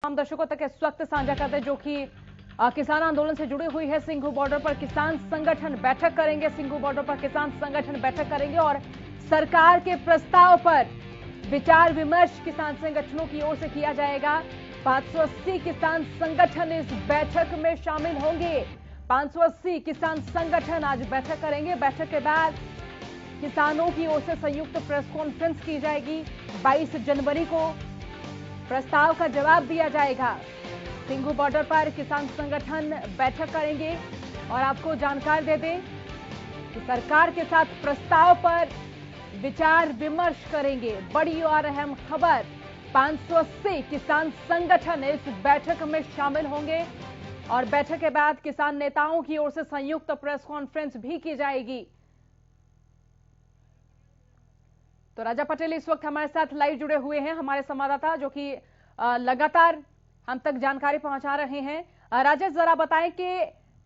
हम दर्शकों तक इस वक्त साझा करते हैं जो कि किसान आंदोलन से जुड़ी हुई है। सिंघू बॉर्डर पर किसान संगठन बैठक करेंगे। सिंघू बॉर्डर पर किसान संगठन बैठक करेंगे और सरकार के प्रस्ताव पर विचार विमर्श किसान संगठनों की ओर से किया जाएगा। 580 किसान संगठन इस बैठक में शामिल होंगे। 580 किसान संगठन आज बैठक करेंगे। बैठक के बाद किसानों की ओर से संयुक्त प्रेस कॉन्फ्रेंस की जाएगी। 22 जनवरी को प्रस्ताव का जवाब दिया जाएगा। सिंघू बॉर्डर पर किसान संगठन बैठक करेंगे और आपको जानकारी दे दें कि सरकार के साथ प्रस्ताव पर विचार विमर्श करेंगे। बड़ी और अहम खबर, 580 किसान संगठन इस बैठक में शामिल होंगे और बैठक के बाद किसान नेताओं की ओर से संयुक्त प्रेस कॉन्फ्रेंस भी की जाएगी। तो राजा पटेल इस वक्त हमारे साथ लाइव जुड़े हुए हैं, हमारे संवाददाता जो कि लगातार हम तक जानकारी पहुंचा रहे हैं। राजा, जरा बताएं कि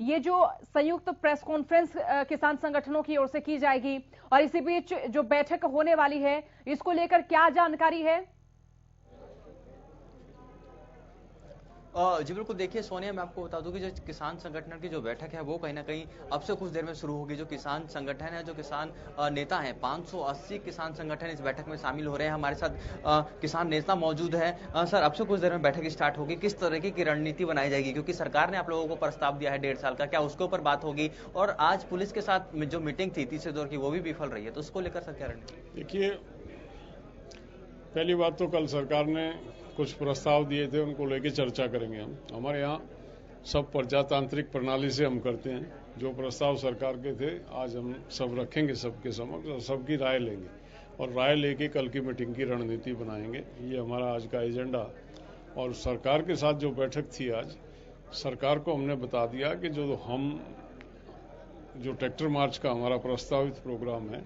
ये जो संयुक्त प्रेस कॉन्फ्रेंस किसान संगठनों की ओर से की जाएगी और इसी बीच जो बैठक होने वाली है, इसको लेकर क्या जानकारी है? जी बिल्कुल, देखिए सोनिया, मैं आपको बता दूं कि जो किसान संगठन की जो बैठक है वो कहीं ना कहीं अब से कुछ देर में शुरू होगी। जो किसान संगठन है, जो किसान नेता हैं, 580 किसान संगठन इस बैठक में शामिल हो रहे हैं। हमारे साथ किसान नेता मौजूद है। सर, अब से कुछ देर में बैठक स्टार्ट होगी। किस तरीके की रणनीति बनाई जाएगी, क्योंकि सरकार ने आप लोगों को प्रस्ताव दिया है 1.5 साल का, क्या उसके ऊपर बात होगी? और आज पुलिस के साथ जो मीटिंग थी तीसरे दौर की, वो भी विफल रही है, तो उसको लेकर सर क्या रणनीति? देखिए, पहली बात तो कल सरकार ने कुछ प्रस्ताव दिए थे, उनको लेके चर्चा करेंगे। हम हमारे यहाँ सब प्रजातांत्रिक प्रणाली से हम करते हैं। जो प्रस्ताव सरकार के थे आज हम सब रखेंगे सबके समक्ष और सबकी राय लेंगे और राय लेके कल की मीटिंग की रणनीति बनाएंगे। ये हमारा आज का एजेंडा। और सरकार के साथ जो बैठक थी आज, सरकार को हमने बता दिया कि जो ट्रैक्टर मार्च का हमारा प्रस्तावित प्रोग्राम है,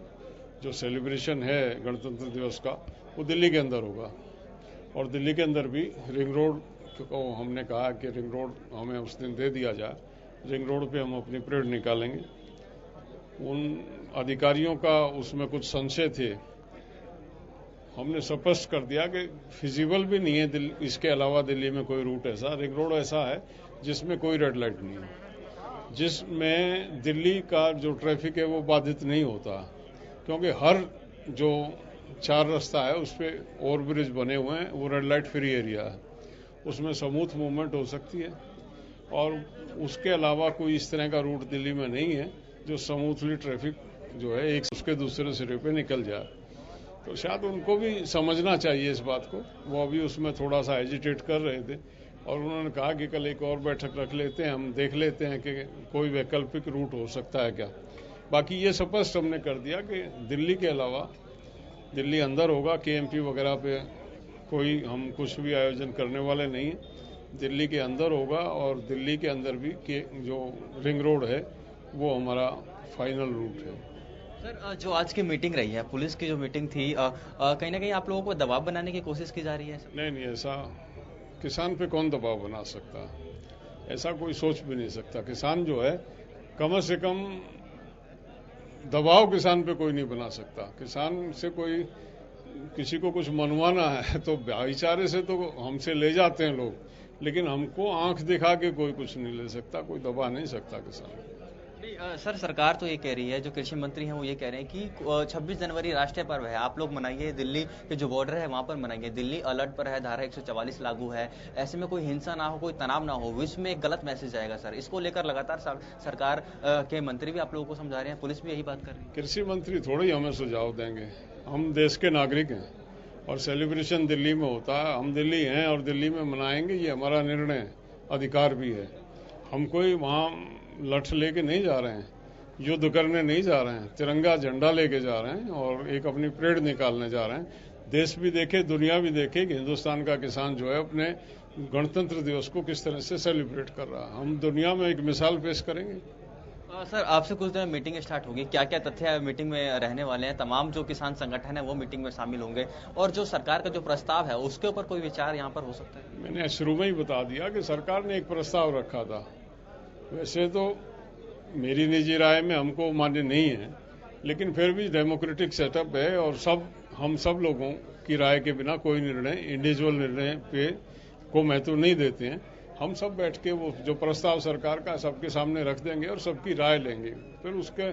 जो सेलिब्रेशन है गणतंत्र दिवस का, वो दिल्ली के अंदर होगा। और दिल्ली के अंदर भी रिंग रोड को हमने कहा कि रिंग रोड हमें उस दिन दे दिया जाए। रिंग रोड पे हम अपनी परेड निकालेंगे। उन अधिकारियों का उसमें कुछ संशय थे, हमने स्पष्ट कर दिया कि फिजिबल भी नहीं है इसके अलावा दिल्ली में कोई रूट ऐसा, रिंग रोड ऐसा है जिसमें कोई रेड लाइट नहीं है, जिसमें दिल्ली का जो ट्रैफिक है वो बाधित नहीं होता, क्योंकि हर जो 4 रास्ता है उस पर ओवर ब्रिज बने हुए हैं, वो रेड लाइट फ्री एरिया है, उसमें स्मूथ मूवमेंट हो सकती है। और उसके अलावा कोई इस तरह का रूट दिल्ली में नहीं है जो स्मूथली ट्रैफिक जो है एक उसके दूसरे सिरे पे निकल जाए। तो शायद उनको भी समझना चाहिए इस बात को। वो अभी उसमें थोड़ा सा हेजिटेट कर रहे थे और उन्होंने कहा कि कल एक और बैठक रख लेते हैं, हम देख लेते हैं कि कोई वैकल्पिक रूट हो सकता है क्या। बाकी ये स्पष्ट हमने कर दिया कि दिल्ली के अलावा दिल्ली अंदर होगा, केएमपी वगैरह पे कोई हम कुछ भी आयोजन करने वाले नहीं है। दिल्ली के अंदर होगा और दिल्ली के अंदर भी जो रिंग रोड है वो हमारा फाइनल रूट है। सर, जो आज की मीटिंग रही है, पुलिस की जो मीटिंग थी, कहीं ना कहीं आप लोगों को दबाव बनाने की कोशिश की जा रही है? नहीं, ऐसा किसान पे कौन दबाव बना सकता, ऐसा कोई सोच भी नहीं सकता। किसान जो है, कम से कम दबाव किसान पे कोई नहीं बना सकता। किसान से कोई किसी को कुछ मनवाना है तो भाईचारे से तो हमसे ले जाते हैं लोग, लेकिन हमको आंख दिखा के कोई कुछ नहीं ले सकता, कोई दबा नहीं सकता किसान। सर, सरकार तो ये कह रही है, जो कृषि मंत्री हैं वो ये कह रहे हैं कि 26 जनवरी राष्ट्रीय पर्व है, आप लोग मनाइए, दिल्ली के जो बॉर्डर है वहां पर मनाइए, दिल्ली अलर्ट पर है, धारा 144 लागू है, ऐसे में कोई हिंसा ना हो, कोई तनाव ना हो, विश्व में एक गलत मैसेज आएगा। सर, इसको लेकर लगातार सरकार के मंत्री भी आप लोगों को समझा रहे हैं, पुलिस भी यही बात कर रही है। कृषि मंत्री थोड़ी हमें सुझाव देंगे, हम देश के नागरिक हैं और सेलिब्रेशन दिल्ली में होता है, हम दिल्ली हैं और दिल्ली में मनाएंगे, ये हमारा निर्णय अधिकार भी है। हम कोई वहाँ लठ लेके नहीं जा रहे हैं, युद्ध करने नहीं जा रहे हैं, तिरंगा झंडा लेके जा रहे हैं और एक अपनी परेड निकालने जा रहे हैं। देश भी देखे, दुनिया भी देखे कि हिंदुस्तान का किसान जो है अपने गणतंत्र दिवस को किस तरह से सेलिब्रेट कर रहा है। हम दुनिया में एक मिसाल पेश करेंगे। सर, आपसे कुछ देर मीटिंग स्टार्ट होगी, क्या क्या तथ्य मीटिंग में रहने वाले हैं? तमाम जो किसान संगठन है वो मीटिंग में शामिल होंगे और जो सरकार का जो प्रस्ताव है उसके ऊपर कोई विचार यहाँ पर हो सकता है? मैंने शुरू में ही बता दिया कि सरकार ने एक प्रस्ताव रखा था। वैसे तो मेरी निजी राय में हमको मान्य नहीं है, लेकिन फिर भी डेमोक्रेटिक सेटअप है और हम सब लोगों की राय के बिना कोई निर्णय, इंडिविजुअल निर्णय पे को महत्व नहीं देते हैं। हम सब बैठ के वो जो प्रस्ताव सरकार का सबके सामने रख देंगे और सबकी राय लेंगे, फिर उसके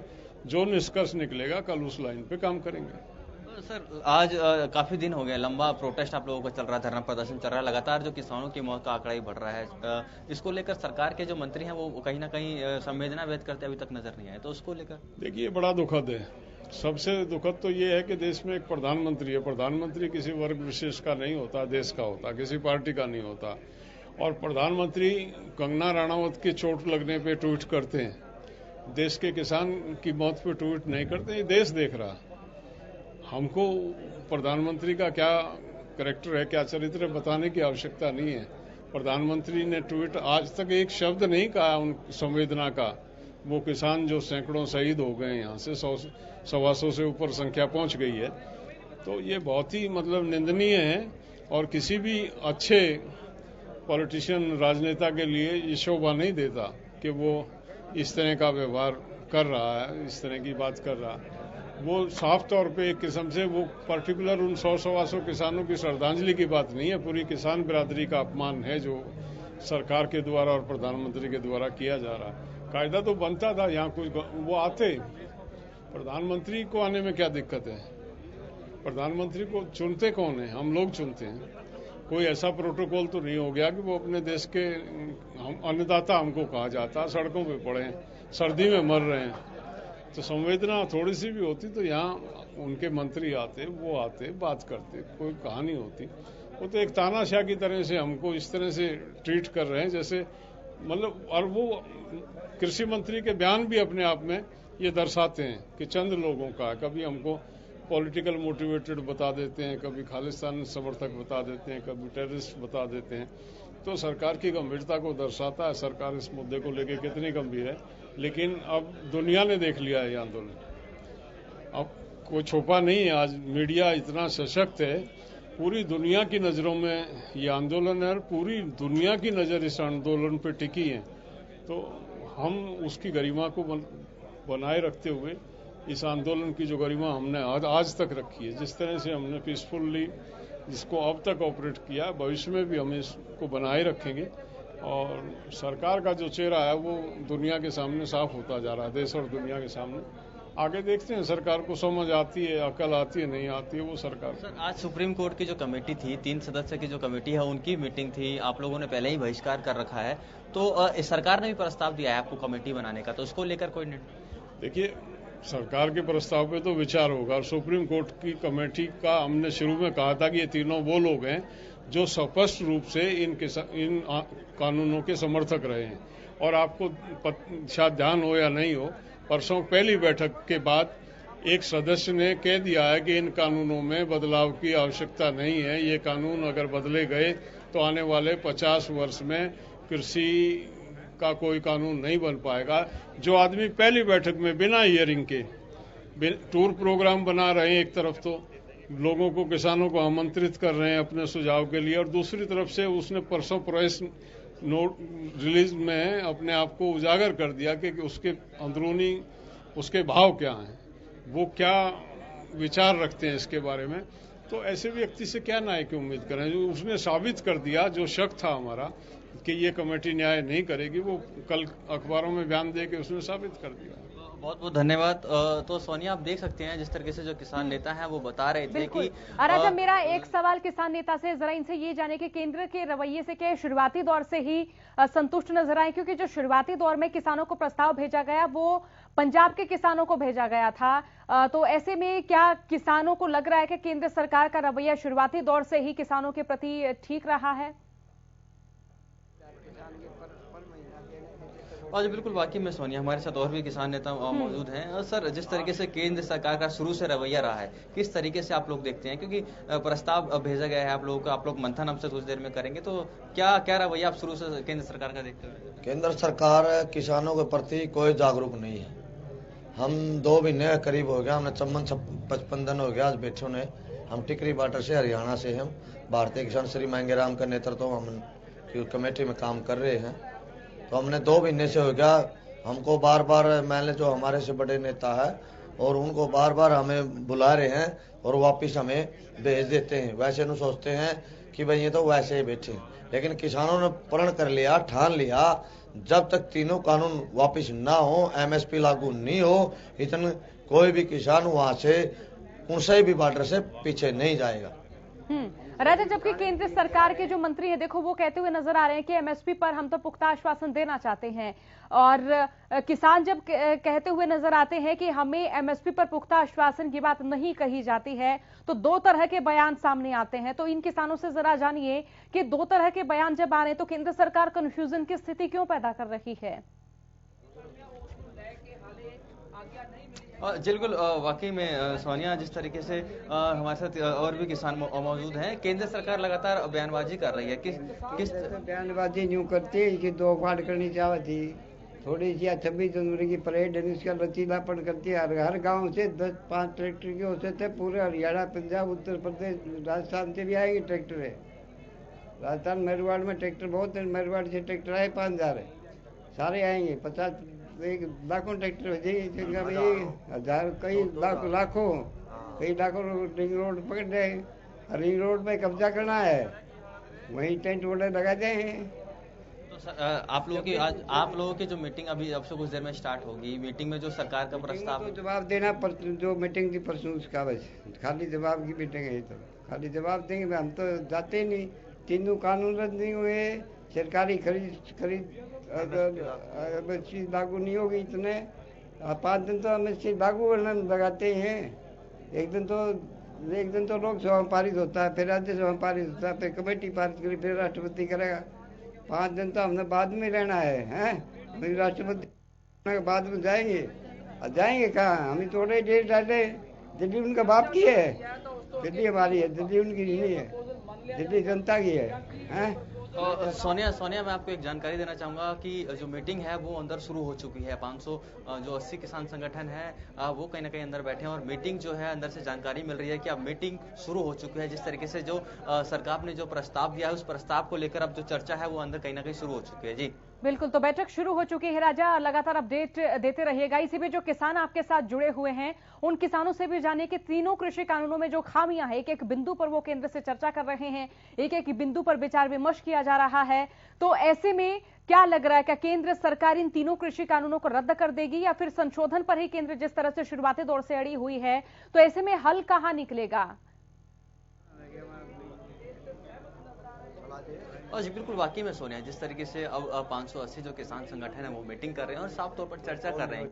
जो निष्कर्ष निकलेगा कल उस लाइन पे काम करेंगे। सर आज काफी दिन हो गए, लंबा प्रोटेस्ट आप लोगों का चल रहा है, धरना प्रदर्शन चल रहा है, लगातार जो किसानों की मौत का आंकड़ा ही बढ़ रहा है। इसको लेकर सरकार के जो मंत्री हैं वो कहीं ना कहीं संवेदना व्यक्त करते अभी तक नजर नहीं आए, तो उसको लेकर देखिए बड़ा दुखद है। सबसे दुखद तो ये है कि देश में एक प्रधानमंत्री है। प्रधानमंत्री किसी वर्ग विशेष का नहीं होता, देश का होता, किसी पार्टी का नहीं होता। और प्रधानमंत्री कंगना राणावत की चोट लगने पे ट्वीट करते हैं, देश के किसान की मौत पे ट्वीट नहीं करते। ये देश देख रहा। हमको प्रधानमंत्री का क्या कैरेक्टर है, क्या चरित्र है, बताने की आवश्यकता नहीं है। प्रधानमंत्री ने ट्वीट आज तक एक शब्द नहीं कहा उन संवेदना का। वो किसान जो सैकड़ों शहीद हो गए, यहाँ से 100-125 से ऊपर संख्या पहुंच गई है, तो ये बहुत ही मतलब निंदनीय है। और किसी भी अच्छे पॉलिटिशियन, राजनेता के लिए ये शोभा नहीं देता कि वो इस तरह का व्यवहार कर रहा है, इस तरह की बात कर रहा है। वो साफ तौर पे एक किस्म से वो पर्टिकुलर उन 100-125 किसानों की श्रद्धांजलि की बात नहीं है, पूरी किसान बिरादरी का अपमान है जो सरकार के द्वारा और प्रधानमंत्री के द्वारा किया जा रहा है। कायदा तो बनता था, यहाँ कुछ वो आते, प्रधानमंत्री को आने में क्या दिक्कत है? प्रधानमंत्री को चुनते कौन है? हम लोग चुनते हैं। कोई ऐसा प्रोटोकॉल तो नहीं हो गया कि वो अपने देश के अन्नदाता हमको कहा जाता, सड़कों पे पड़े हैं, सर्दी में मर रहे हैं। तो संवेदना थोड़ी सी भी होती तो यहाँ उनके मंत्री आते, वो आते, बात करते, कोई कहानी होती। वो तो एक तानाशाह की तरह से हमको इस तरह से ट्रीट कर रहे हैं जैसे मतलब, और वो कृषि मंत्री के बयान भी अपने आप में ये दर्शाते हैं कि चंद लोगों का, कभी हमको पॉलिटिकल मोटिवेटेड बता देते हैं, कभी खालिस्तान समर्थक बता देते हैं, कभी टेररिस्ट बता देते हैं। तो सरकार की गंभीरता को दर्शाता है। सरकार इस मुद्दे को लेकर कितनी गंभीर है, लेकिन अब दुनिया ने देख लिया है ये आंदोलन। अब कोई छुपा नहीं है, आज मीडिया इतना सशक्त है, पूरी दुनिया की नज़रों में ये आंदोलन है और पूरी दुनिया की नज़र इस आंदोलन पर टिकी है। तो हम उसकी गरिमा को बनाए रखते हुए इस आंदोलन की जो गरिमा हमने आज तक रखी है, जिस तरह से हमने पीसफुली इसको अब तक ऑपरेट किया, भविष्य में भी हम इसको बनाए रखेंगे। और सरकार का जो चेहरा है वो दुनिया के सामने साफ होता जा रहा है, देश और दुनिया के सामने। आगे देखते हैं, सरकार को समझ आती है, अकल आती है, नहीं आती है, वो सरकार। सर आज सुप्रीम कोर्ट की जो कमेटी थी, 3 सदस्य की जो कमेटी है, उनकी मीटिंग थी, आप लोगों ने पहले ही बहिष्कार कर रखा है, तो सरकार ने भी प्रस्ताव दिया है आपको कमेटी बनाने का, तो उसको लेकर कोई देखिए, सरकार के प्रस्ताव पे तो विचार होगा। और सुप्रीम कोर्ट की कमेटी का हमने शुरू में कहा था कि ये तीनों वो लोग हैं जो स्पष्ट रूप से इन कानूनों के समर्थक रहे हैं। और आपको शायद ध्यान हो या नहीं हो, परसों पहली बैठक के बाद एक सदस्य ने कह दिया है कि इन कानूनों में बदलाव की आवश्यकता नहीं है। ये कानून अगर बदले गए तो आने वाले 50 वर्ष में कृषि का कोई कानून नहीं बन पाएगा। जो आदमी पहली बैठक में बिना हियरिंग के टूर प्रोग्राम बना रहे हैं, एक तरफ तो लोगों को, किसानों को आमंत्रित कर रहे हैं अपने सुझाव के लिए, और दूसरी तरफ से उसने परसों प्रेस नोट रिलीज में अपने आप को उजागर कर दिया कि उसके अंदरूनी उसके भाव क्या हैं, वो क्या विचार रखते हैं इसके बारे में। तो ऐसे व्यक्ति से क्या न्याय की उम्मीद करें? जो उसने साबित कर दिया, जो शक था हमारा कि ये कमेटी न्याय नहीं करेगी, वो कल अखबारों में बयान दे के उसने साबित कर दिया। बहुत बहुत धन्यवाद। तो सोनिया, आप देख सकते हैं जिस तरीके से जो किसान नेता हैं वो बता रहे थे कि राजा, मेरा एक सवाल किसान नेता से, जरा इनसे ये जाने कि केंद्र के रवैये से क्या शुरुआती दौर से ही संतुष्ट नजर आए? क्योंकि जो शुरुआती दौर में किसानों को प्रस्ताव भेजा गया वो पंजाब के किसानों को भेजा गया था, तो ऐसे में क्या किसानों को लग रहा है कि केंद्र सरकार का रवैया शुरुआती दौर से ही किसानों के प्रति ठीक रहा है? और बिल्कुल, वाकई में सोनिया, हमारे साथ और भी किसान नेता मौजूद हैं। सर, जिस तरीके से केंद्र सरकार का शुरू से रवैया रहा है, किस तरीके से आप लोग देखते हैं? क्योंकि प्रस्ताव भेजा गया है आप लोगों का, आप लोग मंथन हमसे कुछ देर में करेंगे, तो क्या रवैया आप शुरू से केंद्र सरकार का देखते हैं? केंद्र सरकार किसानों के प्रति कोई जागरूक नहीं है। हम 2 महीने करीब हो गया, हमने 55 दिन हो गया आज बैठे ने। हम टिकरी बाटर से, हरियाणा से, हम भारतीय किसान श्री मांगेराम का नेतृत्व हम कमेटी में काम कर रहे हैं। तो हमने 2 महीने से हो गया, हमको बार बार मैंने जो हमारे से बड़े नेता है और उनको बार बार हमें बुला रहे हैं और वापस हमें भेज देते हैं। वैसे न सोचते हैं कि भाई ये तो वैसे ही बैठे, लेकिन किसानों ने प्रण कर लिया, ठान लिया, जब तक तीनों कानून वापस ना हो, एमएसपी लागू नहीं हो, इतने कोई भी किसान वहां से उनसे भी बॉर्डर से पीछे नहीं जाएगा। राजा, जबकि केंद्र सरकार के जो मंत्री है देखो वो कहते हुए नजर आ रहे हैं कि एमएसपी पर हम तो पुख्ता आश्वासन देना चाहते हैं, और किसान जब कहते हुए नजर आते हैं कि हमें एमएसपी पर पुख्ता आश्वासन की बात नहीं कही जाती है, तो दो तरह के बयान सामने आते हैं। तो इन किसानों से जरा जानिए कि दो तरह के बयान जब आ रहे हैं तो केंद्र सरकार कंफ्यूजन की स्थिति क्यों पैदा कर रही है? जी बिल्कुल, वाकई में सोनिया, जिस तरीके से हमारे साथ और भी किसान मौजूद हैं, केंद्र सरकार लगातार बयानबाजी कर रही है। किस बयानबाजी यूँ करती है कि दो फाड़ करनी चाहती, थोड़ी सी 26 जनवरी की परेड है, उसका लचीलापन करती है। हर गांव से 10-5 ट्रैक्टर के होते थे, पूरे हरियाणा, पंजाब, उत्तर प्रदेश, राजस्थान से भी आएंगे ट्रैक्टर है। राजस्थान मेरवाड़ में ट्रैक्टर बहुत है, मेरवाड़ से ट्रैक्टर आए 5000 है, सारे आएंगे। 50 लाखों ट्रैक्टर हो जाएगी, हजार कई लाखों रिंग रोड पकड़ रहे। रिंग रोड पे कब्जा करना है, वहीं टेंट वोल्डर लगा देंगे। तो आप लोगों की जो मीटिंग अभी अब से कुछ देर में स्टार्ट होगी, मीटिंग में जो सरकार का प्रस्ताव, तो जवाब देना जो मीटिंग थी परसों उसका, बस खाली जवाब की मीटिंग है, तो खाली जवाब देंगे। हम तो जाते ही नहीं, तीनों कानून रद्द नहीं हुए, सरकारी खरीद एमएसपी लागू नहीं होगी इतने 5 दिन तो एमएसपी लागू लगाते हैं। एक दिन तो लोकसभा में पारित होता है, फिर राज्यसभा में पारित होता है, फिर कमेटी पारित करेगी, फिर राष्ट्रपति करेगा। 5 दिन तो हमने बाद में रहना है, फिर राष्ट्रपति के बाद में जाएंगे कहाँ? हम थोड़े डेट डाले, दिल्ली उनका बाप की है, दिल्ली हमारी है, दिल्ली उनकी नहीं है, दिल्ली जनता की है। सोनिया, मैं आपको एक जानकारी देना चाहूंगा कि जो मीटिंग है वो अंदर शुरू हो चुकी है। 580 किसान संगठन है वो कहीं ना कहीं अंदर बैठे हैं, और मीटिंग जो है अंदर से जानकारी मिल रही है कि अब मीटिंग शुरू हो चुकी है। जिस तरीके से जो सरकार ने जो प्रस्ताव दिया है, उस प्रस्ताव को लेकर अब जो चर्चा है वो अंदर कहीं ना कहीं शुरू हो चुकी है। जी बिल्कुल, तो बैठक शुरू हो चुकी है राजा, लगातार अपडेट देते रहिएगा। इसी पे जो किसान आपके साथ जुड़े हुए हैं उन किसानों से भी जानिए कि तीनों कृषि कानूनों में जो खामियां हैं, एक एक बिंदु पर वो केंद्र से चर्चा कर रहे हैं, एक एक बिंदु पर विचार विमर्श किया जा रहा है। तो ऐसे में क्या लग रहा है, क्या केंद्र सरकार इन तीनों कृषि कानूनों को रद्द कर देगी, या फिर संशोधन पर ही केंद्र जिस तरह से शुरुआती दौर से अड़ी हुई है, तो ऐसे में हल कहां निकलेगा? और जी बिल्कुल, वाकई में सोनिया, जिस तरीके से अब 580 जो किसान संगठन है वो मीटिंग कर रहे हैं और साफ तौर पर चर्चा कर रहे हैं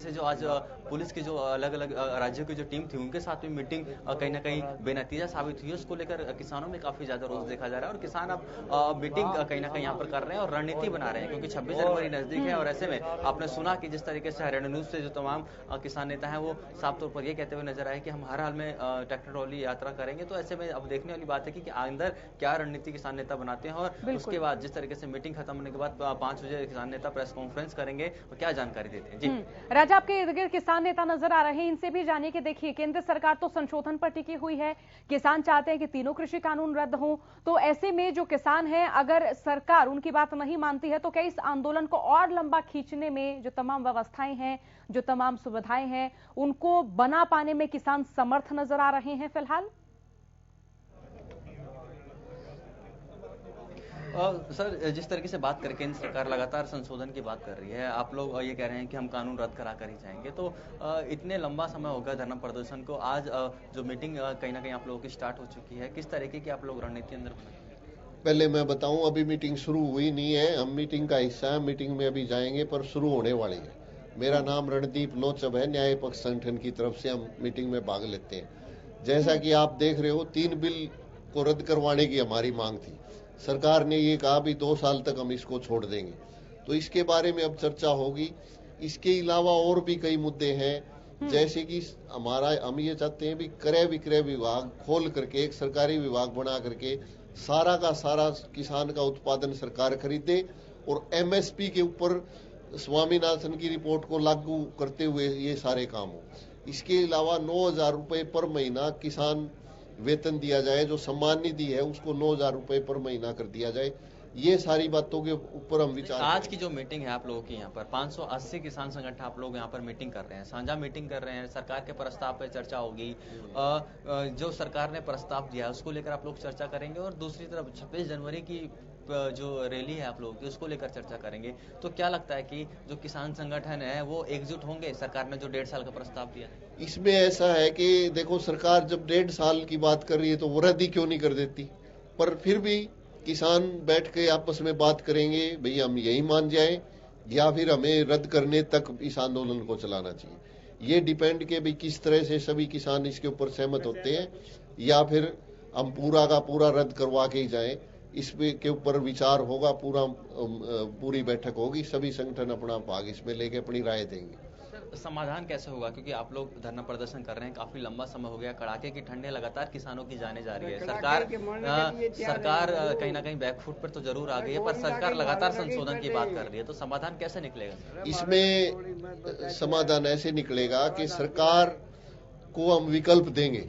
से जो आज पुलिस की जो अलग अलग राज्यों की जो टीम थी उनके साथ भी मीटिंग कहीं ना कहीं बेनतीजा साबित हुई है। उसको लेकर किसानों में काफी ज्यादा रोष देखा जा रहा है, और किसान अब मीटिंग कहीं ना कहीं यहाँ पर कर रहे हैं और रणनीति बना रहे हैं, क्योंकि 26 जनवरी नजदीक है। और ऐसे में आपने सुना कि जिस तरीके से हरियाणा न्यूज से जो तमाम किसान नेता हैं वो साफ तौर पर ये कहते हुए नजर आए कि हम हर हाल में ट्रैक्टर ट्रॉली यात्रा करेंगे। तो ऐसे में अब देखने वाली बात है कि अंदर क्या रणनीति किसान नेता बनाते हैं, और उसके बाद जिस तरीके से मीटिंग खत्म होने के बाद 5 बजे किसान नेता प्रेस कॉन्फ्रेंस करेंगे और क्या जानकारी देते हैं। जी राजा, आपके इर्द गिर्द किसान नेता नजर आ रहे हैं, इनसे भी जानिए कि देखिए केंद्र सरकार तो संशोधन पर टिकी हुई है, किसान चाहते हैं कि तीनों कृषि कानून रद्द हों। तो ऐसे में जो किसान हैं, अगर सरकार उनकी बात नहीं मानती है तो क्या इस आंदोलन को और लंबा खींचने में जो तमाम व्यवस्थाएं हैं, जो तमाम सुविधाएं हैं, उनको बना पाने में किसान समर्थ नजर आ रहे हैं फिलहाल? सर, जिस तरीके से बात करें, केंद्र सरकार लगातार संशोधन की बात कर रही है, आप लोग ये कह रहे हैं कि हम कानून रद्द करा कर ही जाएंगे, तो इतने लंबा समय हो गया धरना प्रदर्शन को, आज जो मीटिंग कहीं ना कहीं आप लोगों की स्टार्ट हो चुकी है, किस तरीके की आप लोग रणनीति अंदर बनाएंगे? पहले मैं बताऊं, अभी मीटिंग शुरू हुई नहीं है, हम मीटिंग का हिस्सा है, मीटिंग में अभी जाएंगे पर शुरू होने वाली है। मेरा नाम रणदीप लोचब है, न्याय पक्ष संगठन की तरफ से हम मीटिंग में भाग लेते हैं। जैसा कि आप देख रहे हो, 3 बिल को रद्द करवाने की हमारी मांग थी। सरकार ने ये कहा भी 2 साल तक हम इसको छोड़ देंगे, तो इसके बारे में अब चर्चा होगी। इसके अलावा और भी कई मुद्दे हैं, जैसे कि हम ये चाहते हैं भी क्रय विक्रय विभाग खोल करके एक सरकारी विभाग बना करके सारा का सारा किसान का उत्पादन सरकार खरीदे, और एमएसपी के ऊपर स्वामीनाथन की रिपोर्ट को लागू करते हुए ये सारे काम हो। इसके अलावा 9,000 रुपए पर महीना किसान वेतन दिया जाए, जो सम्मान निधि है उसको 9,000 रुपए पर महीना कर दिया जाए। ये सारी बातों के ऊपर हम विचार आज की जो मीटिंग है आप लोगों की यहाँ पर 580 किसान संगठन आप लोग यहाँ पर मीटिंग कर रहे हैं, साझा मीटिंग कर रहे हैं, सरकार के प्रस्ताव पर चर्चा होगी। जो सरकार ने प्रस्ताव दिया है उसको लेकर आप लोग चर्चा करेंगे और दूसरी तरफ 26 जनवरी की जो रैली है आप लोगों की उसको लेकर चर्चा करेंगे। तो क्या लगता है कि जो किसान संगठन है वो एकजुट होंगे सरकार ने जो 1.5 साल का प्रस्ताव दिया है? इसमें ऐसा है कि देखो, सरकार जब 1.5 साल की बात कर रही है तो वो रद्द ही क्यों नहीं कर देती। पर फिर भी किसान बैठ के आपस में बात करेंगे, भई हम यही मान जाएं या फिर हमें रद्द करने तक इस आंदोलन को चलाना चाहिए। ये डिपेंड के भाई किस तरह से सभी किसान इसके ऊपर सहमत होते हैं या फिर हम पूरा का पूरा रद्द करवा के ही जाएं। इस के ऊपर विचार होगा, पूरी बैठक होगी, सभी संगठन अपना भाग इसमें लेके अपनी राय देंगे। समाधान कैसे होगा, क्योंकि आप लोग धरना प्रदर्शन कर रहे हैं, काफी लंबा समय हो गया, कड़ाके की ठंडे लगातार किसानों की जाने जा रही है। सरकार कहीं ना कहीं बैकफुट पर तो जरूर आ गई है, पर सरकार लगातार संशोधन की बात कर रही है, तो समाधान कैसे निकलेगा? इसमें समाधान ऐसे निकलेगा कि सरकार को हम विकल्प देंगे,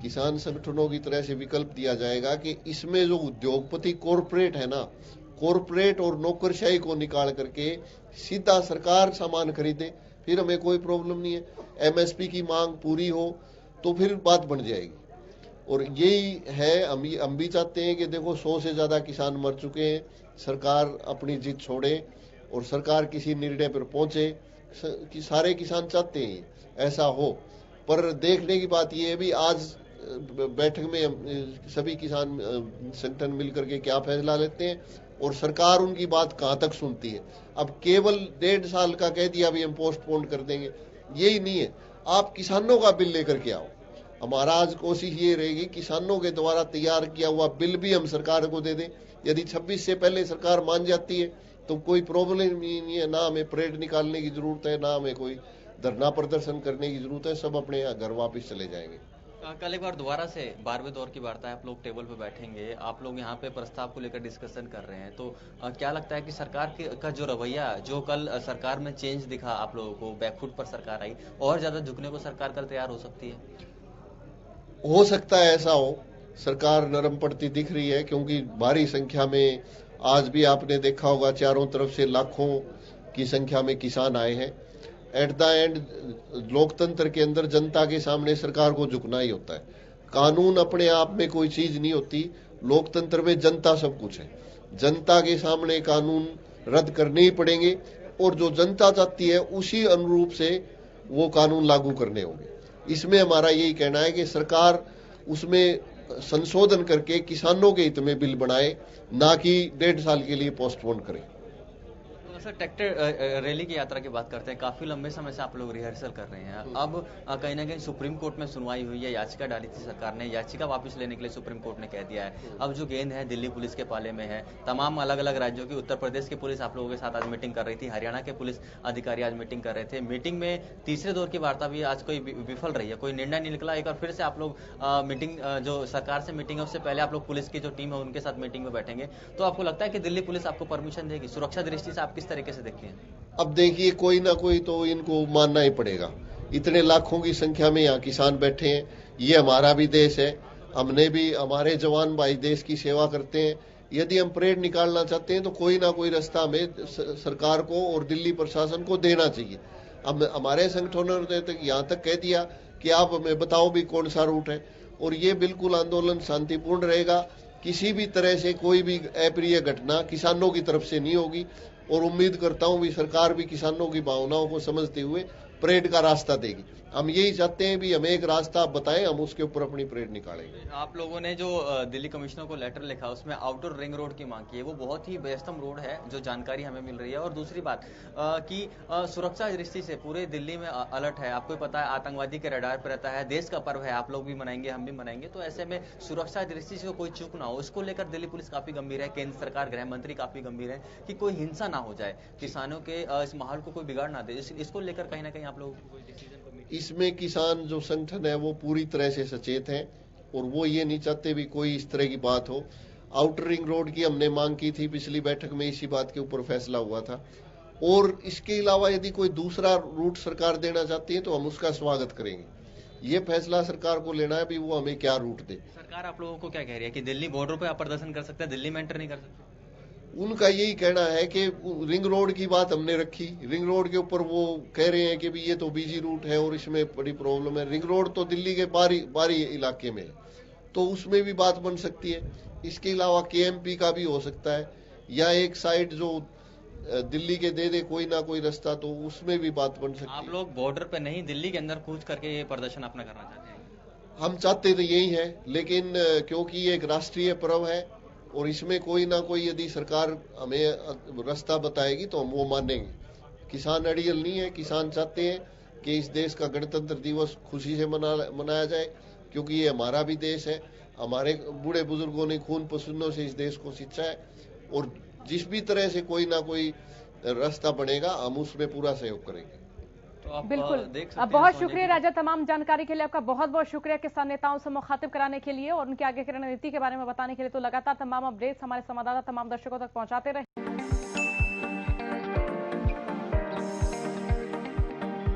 किसान संगठनों की तरह से विकल्प दिया जाएगा कि इसमें जो उद्योगपति कॉरपोरेट है ना, कॉरपोरेट और नौकरशाही को निकाल करके सीधा सरकार सामान खरीदे, फिर हमें कोई प्रॉब्लम नहीं है। एमएसपी की मांग पूरी हो तो फिर बात बन जाएगी। और यही है, हम भी चाहते हैं कि देखो 100 से ज्यादा किसान मर चुके हैं, सरकार अपनी जिद छोड़े और सरकार किसी निर्णय पर पहुंचे कि सारे किसान चाहते हैं ऐसा हो। पर देखने की बात यह है भी आज बैठक में सभी किसान संगठन मिलकर के क्या फैसला लेते हैं और सरकार उनकी बात कहां तक सुनती है। अब केवल 1.5 साल का कह दिया भी हम पोस्टपोन कर देंगे, यही नहीं है। आप किसानों का बिल लेकर के आओ। हमारा आज कोशिश ये रहेगी किसानों के द्वारा तैयार किया हुआ बिल भी हम सरकार को दे दें। यदि 26 से पहले सरकार मान जाती है तो कोई प्रॉब्लम नहीं है, ना हमें परेड निकालने की जरूरत है, ना हमें कोई धरना प्रदर्शन करने की जरूरत है, सब अपने यहाँ घर वापिस चले जाएंगे। कल एक बार दोबारा से 12वें दौर की वार्ता है, आप लोग टेबल पे बैठेंगे, आप लोग यहाँ पे प्रस्ताव को लेकर डिस्कशन कर रहे हैं, तो क्या लगता है कि सरकार का जो रवैया, जो कल सरकार में चेंज दिखा आप लोगों को, बैकफुट पर सरकार आई, और ज्यादा झुकने को सरकार कल तैयार हो सकती है? हो सकता है ऐसा हो, सरकार नरम पड़ती दिख रही है, क्योंकि भारी संख्या में आज भी आपने देखा होगा चारों तरफ से लाखों की संख्या में किसान आए हैं। एट द एंड लोकतंत्र के अंदर जनता के सामने सरकार को झुकना ही होता है। कानून अपने आप में कोई चीज नहीं होती, लोकतंत्र में जनता सब कुछ है। जनता के सामने कानून रद्द करने ही पड़ेंगे और जो जनता चाहती है उसी अनुरूप से वो कानून लागू करने होंगे। इसमें हमारा यही कहना है कि सरकार उसमें संशोधन करके किसानों के हित में बिल बनाए, ना कि 1.5 साल के लिए पोस्टपोन करे। सर, ट्रैक्टर रैली की यात्रा की बात करते हैं, काफी लंबे समय से आप लोग रिहर्सल कर रहे हैं। अब कहीं ना कहीं सुप्रीम कोर्ट में सुनवाई हुई है, याचिका डाली थी सरकार ने, याचिका वापस लेने के लिए सुप्रीम कोर्ट ने कह दिया है। अब जो गेंद है दिल्ली पुलिस के पाले में है। तमाम अलग अलग राज्यों की, उत्तर प्रदेश की पुलिस आप लोगों के साथ आज मीटिंग कर रही थी, हरियाणा के पुलिस अधिकारी आज मीटिंग कर रहे थे। मीटिंग में तीसरे दौर की वार्ता भी आज कोई विफल रही है, कोई निर्णय नहीं निकला। एक बार फिर से आप लोग मीटिंग, जो सरकार से मीटिंग है उससे पहले आप लोग पुलिस की जो टीम है उनके साथ मीटिंग में बैठेंगे, तो आपको लगता है कि दिल्ली पुलिस आपको परमिशन देगी? सुरक्षा दृष्टि से आप किस तरीके से देखते हैं? अब देखिए, कोई ना कोई तो इनको मानना ही पड़ेगा। इतने लाखों की संख्या में यहाँ किसान बैठे हैं, ये हमारा भी देश है, हमने भी, हमारे जवान भाई देश की सेवा करते हैं। यदि हम परेड निकालना चाहते हैं तो कोई ना कोई रास्ता हमें सरकार को और दिल्ली प्रशासन को देना चाहिए। अब हमारे संगठनों ने यहाँ तक कह दिया कि आप हमें बताओ भी कौन सा रूट है, और ये बिल्कुल आंदोलन शांतिपूर्ण रहेगा। किसी भी तरह से कोई भी अप्रिय घटना किसानों की तरफ से नहीं होगी, और उम्मीद करता हूं भी सरकार भी किसानों की भावनाओं को समझते हुए परेड का रास्ता देगी। हम यही चाहते हैं भी हमें एक रास्ता बताएं, हम उसके ऊपर अपनी परेड निकालेंगे। आप लोगों ने जो दिल्ली कमिश्नर को लेटर लिखा उसमें आउटर रिंग रोड की मांग की है, वो बहुत ही व्यस्तम रोड है जो जानकारी हमें मिल रही है। और दूसरी बात कि सुरक्षा दृष्टि से पूरे दिल्ली में अलर्ट है, आपको पता है आतंकवादी के रडार पर रहता है, देश का पर्व है, आप लोग भी मनाएंगे, हम भी मनाएंगे, तो ऐसे में सुरक्षा दृष्टि से कोई चूक ना हो, इसको लेकर दिल्ली पुलिस काफी गंभीर है, केंद्र सरकार, गृह मंत्री काफी गंभीर है कि कोई हिंसा ना हो जाए, किसानों के इस माहौल को कोई बिगाड़ ना दे। इसको लेकर कहीं ना कहीं आप लोग कोई डिसीजन? इसमें किसान जो संगठन है वो पूरी तरह से सचेत हैं और वो ये नहीं चाहते भी कोई इस तरह की बात हो। आउटर रिंग रोड की हमने मांग की थी, पिछली बैठक में इसी बात के ऊपर फैसला हुआ था। और इसके अलावा यदि कोई दूसरा रूट सरकार देना चाहती है तो हम उसका स्वागत करेंगे। ये फैसला सरकार को लेना है भी वो हमें क्या रूट दे। सरकार आप लोगों को क्या कह रही है कि दिल्ली बॉर्डर पे आप प्रदर्शन कर सकते हैं, दिल्ली में एंटर नहीं कर सकते? उनका यही कहना है कि रिंग रोड की बात हमने रखी, रिंग रोड के ऊपर वो कह रहे हैं कि भी ये तो बिजी रूट है और इसमें बड़ी प्रॉब्लम है। रिंग रोड तो दिल्ली के बाहरी इलाके में है, तो उसमें भी बात बन सकती है। इसके अलावा केएमपी का भी हो सकता है, या एक साइड जो दिल्ली के दे कोई ना कोई रास्ता, तो उसमें भी बात बन सकती है। आप लोग बॉर्डर पे नहीं, दिल्ली के अंदर कूच करके ये प्रदर्शन अपना करना चाहते हैं? हम चाहते तो यही है, लेकिन क्योंकि ये एक राष्ट्रीय पर्व है और इसमें कोई ना कोई यदि सरकार हमें रास्ता बताएगी तो हम वो मानेंगे। किसान अड़ियल नहीं है, किसान चाहते हैं कि इस देश का गणतंत्र दिवस खुशी से मनाया जाए, क्योंकि ये हमारा भी देश है। हमारे बूढ़े बुजुर्गों ने खून पसीनों से इस देश को सींचा है, और जिस भी तरह से कोई ना कोई रास्ता बनेगा हम उसमें पूरा सहयोग करेंगे। तो आप बिल्कुल। देख सकते अब हैं बहुत सोने शुक्रिया की- राजा, तमाम जानकारी के लिए आपका बहुत बहुत शुक्रिया। किसान नेताओं से मुखातिब कराने के लिए और उनकी आगे की रणनीति के बारे में बताने के लिए। तो लगातार तमाम अपडेट्स हमारे संवाददाता तमाम दर्शकों तक पहुंचाते रहे।